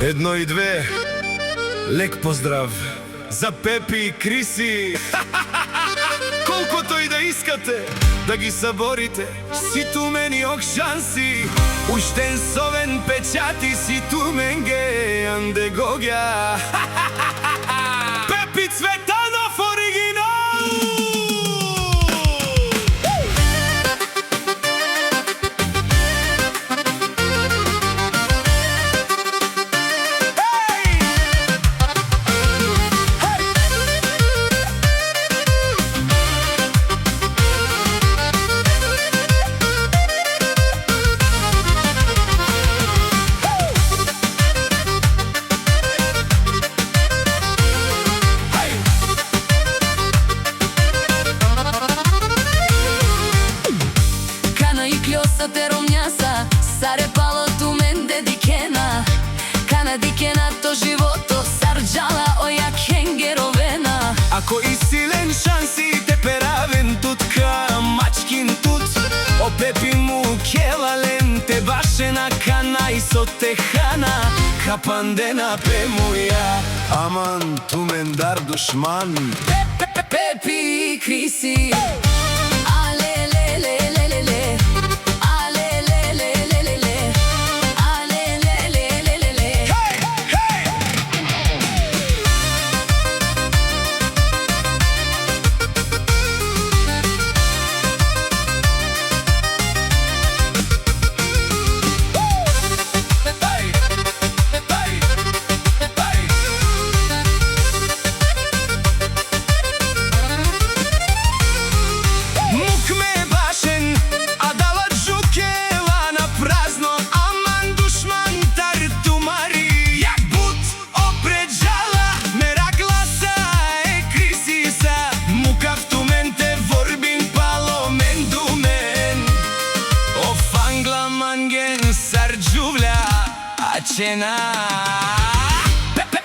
Едно и две. Лек поздрав за Пепи и Криси. Колкото и да искате да ги съборите, си тумен ок шанси. Уштен совен печати си тумен ге андегогя. Пепи Цветанов оригинал. Te romnjasa, sare palo tu men dedikena. Kana dikena to životo, sarđala oja kengerovena. Ако и силен шанси те перавен тут ка мачкин тут. О Пепи му келален те башена кана и со техана. Капандена пе муја, аман тумен дар душман. Пепи и Криси. Cena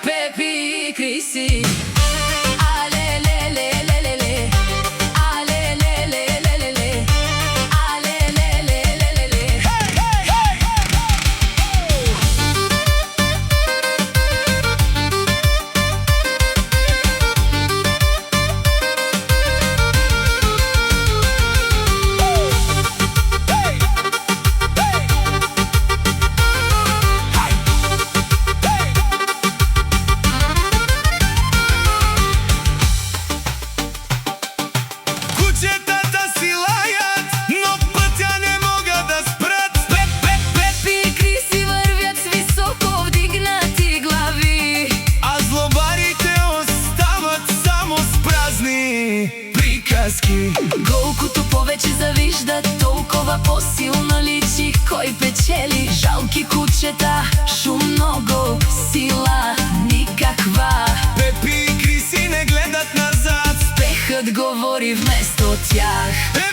Pepi i Kриси. Колкото повече завижда, толкова по-силно личи кой печели. Жалки кучета, шум много, сила никаква. Пепи и Криси не гледат назад, Успехът говори вместо тях.